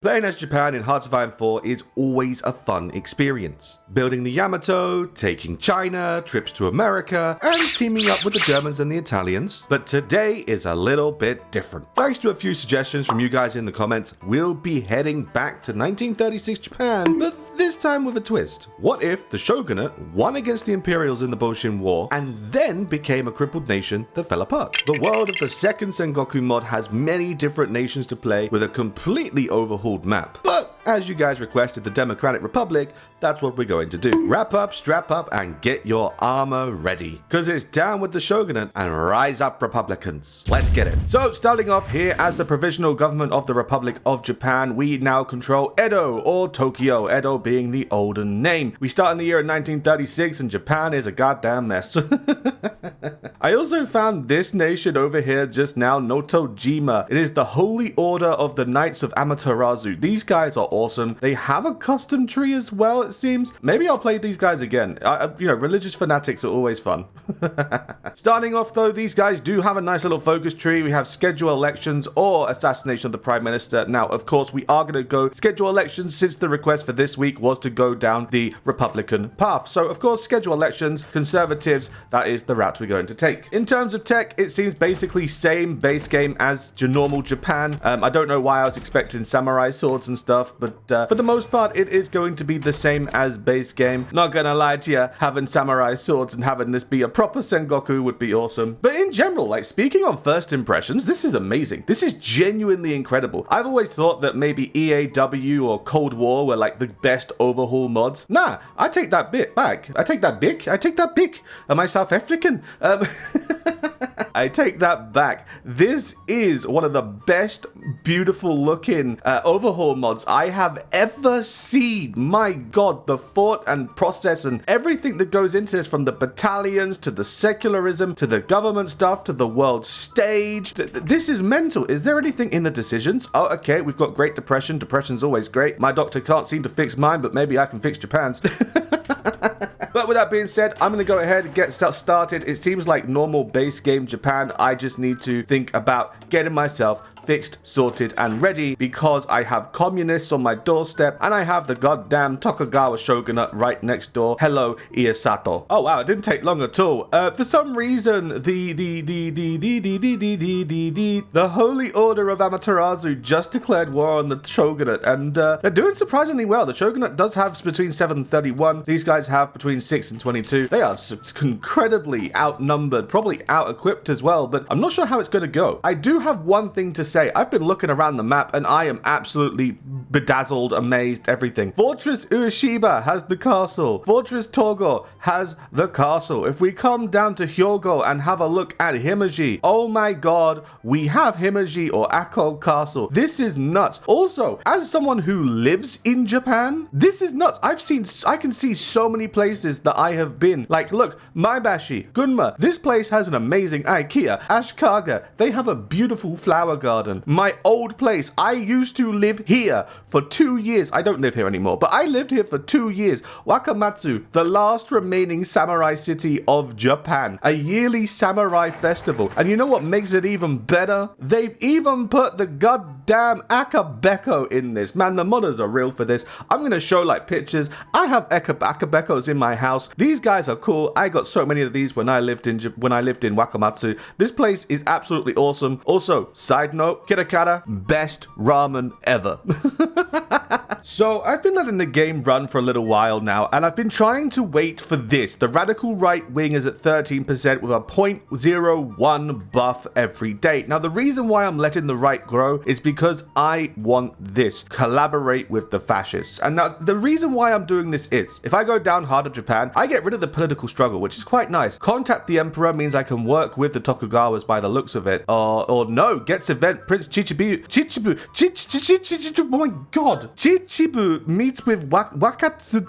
Playing as Japan in Hearts of Iron 4 is always a fun experience. Building the Yamato, taking China, trips to America, and teaming up with the Germans and the Italians. But today is a little bit different. Thanks to a few suggestions from you guys in the comments, we'll be heading back to 1936 Japan, but this time with a twist. What if the Shogunate won against the Imperials in the Boshin War and then became a crippled nation that fell apart? The world of the Second Sengoku mod has many different nations to play with a completely overhauled map. But as you guys requested the Democratic Republic, that's what we're going to do. Wrap up, strap up, and get your armor ready. Because it's down with the Shogunate and rise up Republicans. Let's get it. So starting off here as the provisional government of the Republic of Japan, we now control Edo or Tokyo, Edo being the olden name. We start in the year 1936 and Japan is a goddamn mess. I also found this nation over here just now, Notojima. It is the Holy Order of the Knights of Amaterasu. These guys are awesome. They have a custom tree as well, it seems. Maybe I'll play these guys again. Religious fanatics are always fun. Starting off though, these guys do have a nice little focus tree. We have schedule elections or assassination of the Prime Minister. Now, of course, we are going to go schedule elections since the request for this week was to go down the Republican path. So, of course, schedule elections, conservatives, that is the route we're going to take. In terms of tech, it seems basically same base game as normal Japan. I don't know why I was expecting samurai swords and stuff, but for the most part, it is going to be the same as base game. Not gonna lie to you, having samurai swords and having this be a proper Sengoku would be awesome. But in general, like speaking on first impressions, this is amazing. This is genuinely incredible. I've always thought that maybe EAW or Cold War were like the best overhaul mods. Nah, I take that bit back. I take that bic. Am I South African? I take that back. This is one of the best, beautiful looking overhaul mods I have ever seen. My god, the thought and process and everything that goes into this, from the battalions to the secularism to the government stuff to the world stage. This is mental. Is there anything in the decisions? Oh, okay, we've got Great Depression. Depression's always great. My doctor can't seem to fix mine, but maybe I can fix Japan's. But with that being said, I'm going to go ahead and get stuff started. It seems like normal base game Japan. I just need to think about getting myself fixed, sorted, and ready because I have communists on my doorstep and I have the goddamn Tokugawa Shogunate right next door. Hello, Iesato. Oh wow, it didn't take long at all. For some reason, the Holy Order of Amaterasu just declared war on the Shogunate, and they're doing surprisingly well. The Shogunate does have between 7 and 31. These guys have between 6 and 22. They are incredibly outnumbered, probably out-equipped as well, but I'm not sure how it's going to go. I do have one thing to say. I've been looking around the map and I am absolutely bedazzled, amazed, everything. Fortress Ueshiba has the castle. Fortress Togo has the castle. If we come down to Hyogo and have a look at Himeji, oh my god, we have Himeji or Ako Castle. This is nuts. Also, as someone who lives in Japan, this is nuts. I can see so many places that I have been. Like, look, Maebashi, Gunma. This place has an amazing IKEA. Ashikaga, they have a beautiful flower garden. My old place, I used to live here for 2 years. I don't live here anymore, but I lived here for 2 years. Wakamatsu, the last remaining samurai city of Japan. A yearly samurai festival. And you know what makes it even better? They've even put the goddamn Akabeko in this. Man, the modders are real for this. I'm going to show like pictures. I have Akabekos in my house. These guys are cool. I got so many of these when I lived in Wakamatsu. This place is absolutely awesome. Also, side note, Kitakata, best ramen ever. So I've been letting the game run for a little while now, and I've been trying to wait for this. The radical right wing is at 13% with a 0.01 buff every day. Now, the reason why I'm letting the right grow is because I want this. Collaborate with the fascists. And now, the reason why I'm doing this is, if I go down hard on Japan, I get rid of the political struggle, which is quite nice. Contact the Emperor means I can work with the Tokugawas by the looks of it. Or no, gets event Prince Chichibu, oh my god, Chibu meets with Wakatsu.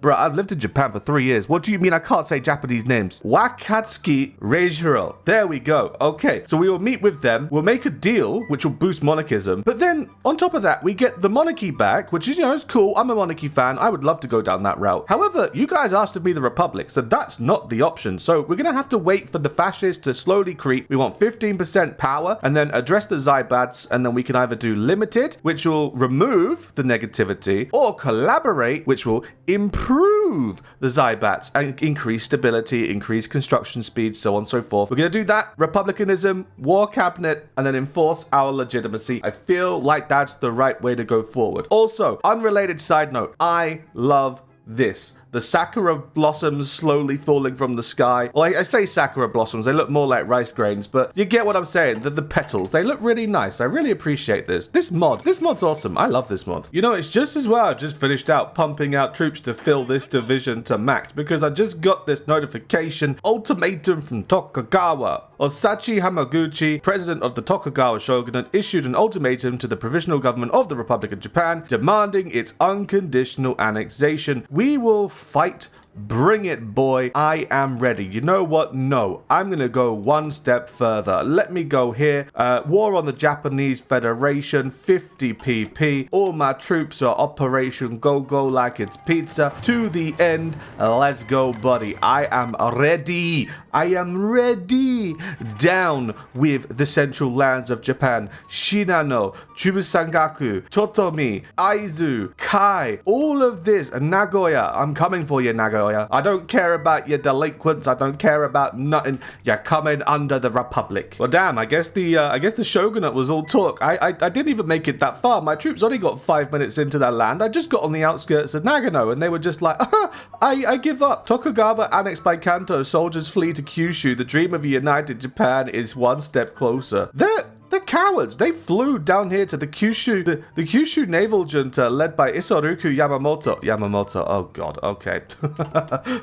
Bro, I've lived in Japan for 3 years. What do you mean I can't say Japanese names? Wakatsuki Reijiro. There we go. Okay, so we will meet with them. We'll make a deal, which will boost monarchism. But then, on top of that, we get the monarchy back, which is, it's cool. I'm a monarchy fan. I would love to go down that route. However, you guys asked to be the republic, so that's not the option. So we're going to have to wait for the fascists to slowly creep. We want 15% power, and then address the Zaibats, and then we can either do limited, which will remove the negativity, or collaborate, which will improve the Zaibats and increase stability, increase construction speed, so on and so forth. We're going to do that. Republicanism, war cabinet, and then enforce our legitimacy. I feel like that's the right way to go forward. Also, unrelated side note, I love this. The sakura blossoms slowly falling from the sky. Well, I say sakura blossoms, they look more like rice grains, but you get what I'm saying. The petals, they look really nice. I really appreciate this. This mod's awesome. I love this mod. It's just as well I just finished out pumping out troops to fill this division to max, because I just got this notification ultimatum from Tokugawa. Osachi Hamaguchi, president of the Tokugawa Shogunate, issued an ultimatum to the provisional government of the Republic of Japan, demanding its unconditional annexation. We will fight. Bring it, boy. I am ready. You know what? No, I'm going to go one step further. Let me go here. War on the Japanese Federation, 50 pp. All my troops are Operation Go-Go like it's pizza. To the end. Let's go, buddy. I am ready. I am ready. Down with the central lands of Japan. Shinano, Chubusangaku, Totomi, Aizu, Kai. All of this. Nagoya. I'm coming for you, Nagoya. I don't care about your delinquents. I don't care about nothing. You're coming under the Republic. Well, damn. I guess the Shogunate was all talk. I didn't even make it that far. My troops only got 5 minutes into their land. I just got on the outskirts of Nagano, and they were just like, I give up. Tokugawa annexed by Kanto. Soldiers flee to Kyushu. The dream of a united Japan is one step closer. They're cowards. They flew down here to the Kyushu, the Kyushu naval junta led by Isoroku Yamamoto. Oh god, okay.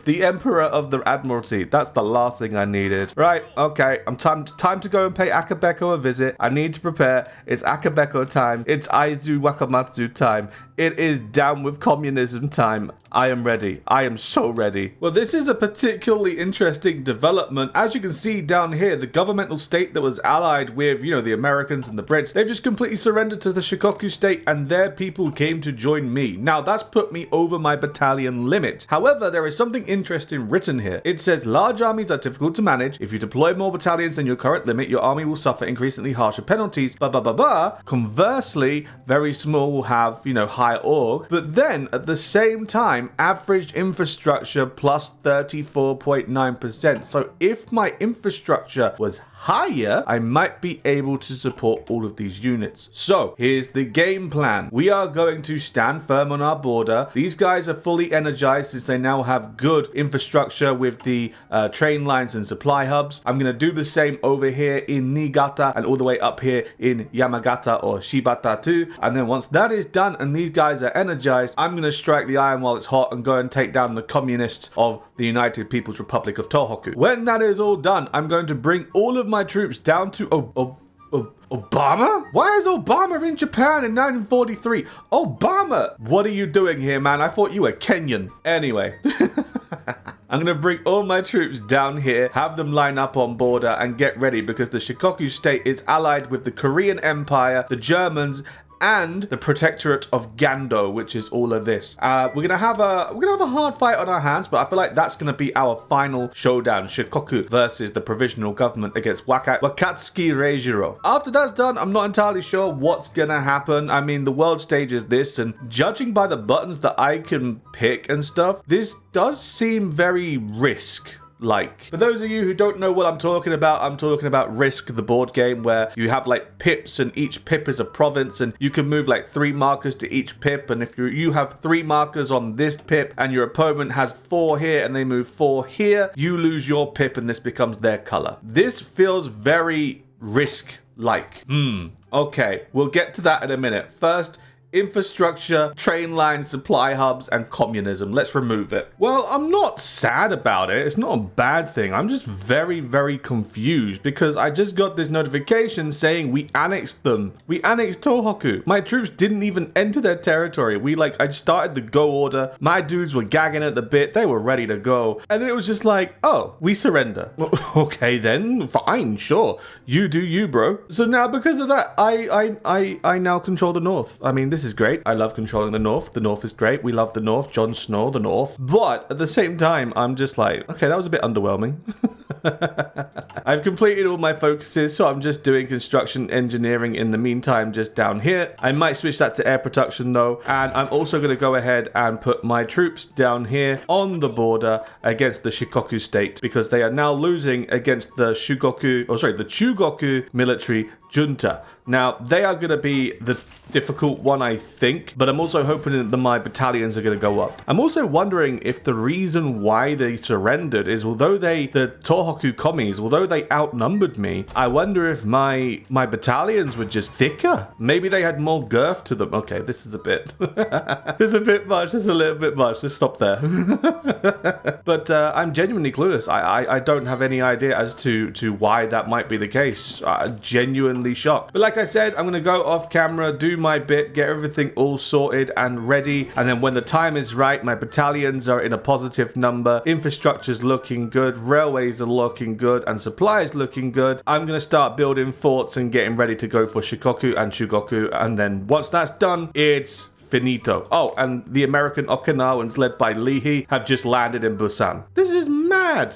The Emperor of the Admiralty. That's the last thing I needed. Right, okay. I'm time to go and pay Akabeko a visit. I need to prepare. It's Akabeko time. It's Aizu Wakamatsu time. It is down with communism time. I am ready. I am so ready. Well, this is a particularly interesting development. As you can see down here, the governmental state that was allied with, the Americans and the Brits, they've just completely surrendered to the Shikoku state, and their people came to join me. Now, that's put me over my battalion limit. However, there is something interesting written here. It says, large armies are difficult to manage. If you deploy more battalions than your current limit, your army will suffer increasingly harsher penalties. Conversely, very small will have, high org. But then, at the same time, averaged infrastructure plus 34.9%. So if my infrastructure was higher, I might be able to support all of these units. So here's the game plan. We are going to stand firm on our border. These guys are fully energized since they now have good infrastructure with the train lines and supply hubs. I'm going to do the same over here in Niigata and all the way up here in Yamagata or Shibata too. And then once that is done and these guys are energized, I'm going to strike the iron while it's hot and go and take down the communists of the United People's Republic of Tohoku. When that is all done, I'm going to bring all of my troops down to Obama? Why is Obama in Japan in 1943? Obama! What are you doing here, man? I thought you were Kenyan. Anyway. I'm going to bring all my troops down here, have them line up on border and get ready because the Shikoku state is allied with the Korean Empire, the Germans, and the Protectorate of Gando, which is all of this. We're gonna have a hard fight on our hands, but I feel like that's gonna be our final showdown: Shikoku versus the provisional government against Wakatsuki Reijiro. After that's done, I'm not entirely sure what's gonna happen. I mean, the world stage is this, and judging by the buttons that I can pick and stuff, this does seem very Risk. For those of you who don't know what I'm talking about Risk, the board game where you have like pips and each pip is a province and you can move like 3 markers to each pip, and if you have 3 markers on this pip and your opponent has 4 here and they move 4 here, you lose your pip and this becomes their color. This feels very Risk-like. Okay, we'll get to that in a minute. First, infrastructure, train lines, supply hubs, and communism. Let's remove it. Well, I'm not sad about it. It's not a bad thing. I'm just very, very confused because I just got this notification saying we annexed them. We annexed Tohoku. My troops didn't even enter their territory. I started the go order. My dudes were gagging at the bit. They were ready to go. And then it was just like, oh, we surrender. Well, okay then, fine, sure. You do you, bro. So now because of that, I now control the North. I mean, this is great. I love controlling the North. The North is great. We love the North. Jon Snow, the North. But at the same time, I'm just like, okay, that was a bit underwhelming. I've completed all my focuses, so I'm just doing construction engineering in the meantime, just down here. I might switch that to air production though, and I'm also going to go ahead and put my troops down here on the border against the Shikoku state because they are now losing against the Chugoku military junta. Now, they are going to be the difficult one, I think, but I'm also hoping that my battalions are going to go up. I'm also wondering if the reason why they surrendered is the Tohoku commies, although they outnumbered me, I wonder if my battalions were just thicker. Maybe they had more girth to them. Okay, this is a bit, this is a bit much. This is a little bit much. Let's stop there. But I'm genuinely clueless. I don't have any idea as to why that might be the case. Genuinely shocked. But like I said, I'm going to go off camera, do my bit, get everything all sorted and ready. And then when the time is right, my battalions are in a positive number. Infrastructure's looking good. Railways are looking good. And supplies looking good. I'm going to start building forts and getting ready to go for Shikoku and Chugoku. And then once that's done, it's finito. Oh, and the American Okinawans led by Leahy have just landed in Busan. This is mad.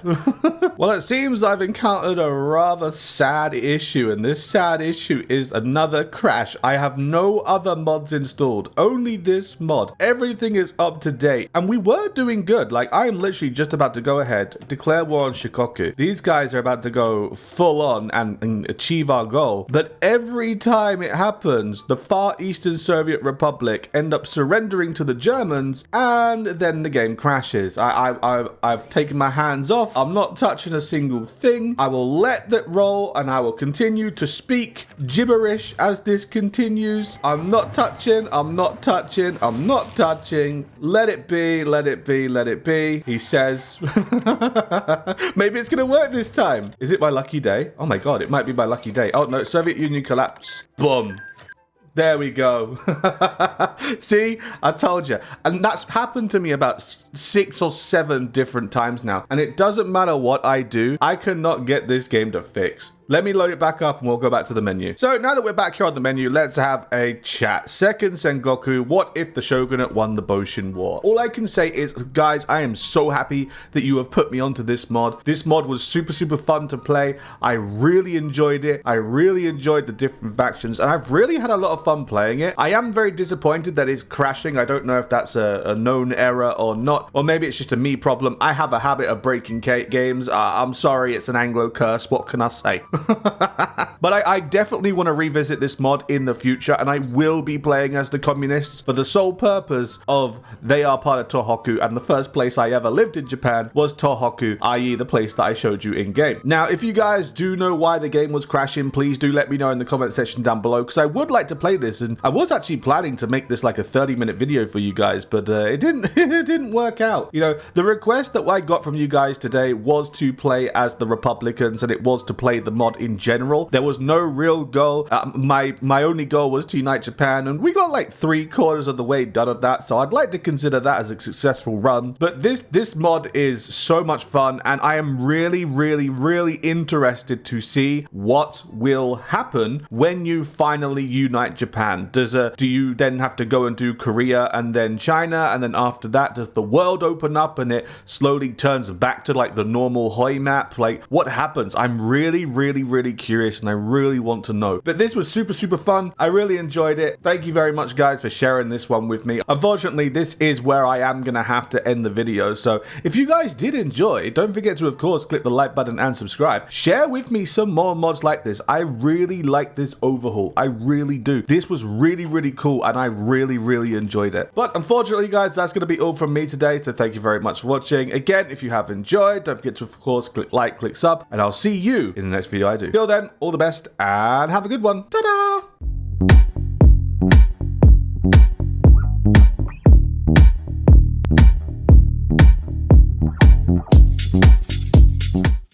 Well, it seems I've encountered a rather sad issue, and this sad issue is another crash. I have no other mods installed, only this mod. Everything is up to date, and we were doing good. Like, I am literally just about to go ahead, declare war on Shikoku. These guys are about to go full on and achieve our goal. But every time it happens, the Far Eastern Soviet Republic end up surrendering to the Germans, and then the game crashes. I've taken my hands off. I'm not touching a single thing. I will let that roll, and I will continue to speak gibberish as this continues. I'm not touching. I'm not touching. I'm not touching. Let it be. Let it be. Let it be. He says. Maybe it's gonna work this time. Is it my lucky day? Oh my god, it might be my lucky day. Oh no, Soviet Union collapse. Boom. There we go. See, I told you. And that's happened to me about 6 or 7 different times now. And it doesn't matter what I do, I cannot get this game to fix. Let me load it back up and we'll go back to the menu. So now that we're back here on the menu, let's have a chat. Second Sengoku, what if the Shogunate won the Boshin War? All I can say is, guys, I am so happy that you have put me onto this mod. This mod was super, super fun to play. I really enjoyed it. I really enjoyed the different factions, and I've really had a lot of fun playing it. I am very disappointed that it's crashing. I don't know if that's a known error or not, or maybe it's just a me problem. I have a habit of breaking games. I'm sorry, it's an Anglo curse. What can I say? But I definitely want to revisit this mod in the future, and I will be playing as the communists for the sole purpose of they are part of Tohoku, and the first place I ever lived in Japan was Tohoku, i.e. the place that I showed you in game. Now, if you guys do know why the game was crashing, please do let me know in the comment section down below, because I would like to play this, and I was actually planning to make this like a 30-minute video for you guys, but it didn't work out. You know, the request that I got from you guys today was to play as the Republicans, and it was to play the mod in general. There was no real goal. My only goal was to unite Japan, and we got like 3/4 of the way done of that, so I'd like to consider that as a successful run. But this mod is so much fun, and I am really, really, really interested to see what will happen when you finally unite Japan. Do you then have to go and do Korea and then China, and then after that does the world open up and it slowly turns back to like the normal HOI map? Like, what happens? I'm really, really, really curious, and I really want to know. But this was super, super fun. I really enjoyed it. Thank you very much, guys, for sharing this one with me. Unfortunately, this is where I am gonna have to end the video, so if you guys did enjoy, don't forget to, of course, click the like button and subscribe. Share with me some more mods like this. I really like this overhaul. I really do. This was really, really cool, and I really, really enjoyed it. But unfortunately, guys, that's gonna be all from me today, so thank you very much for watching. Again, if you have enjoyed, don't forget to, of course, click like, click sub, and I'll see you in the next video I do. Till then, all the best, and have a good one. Ta-da!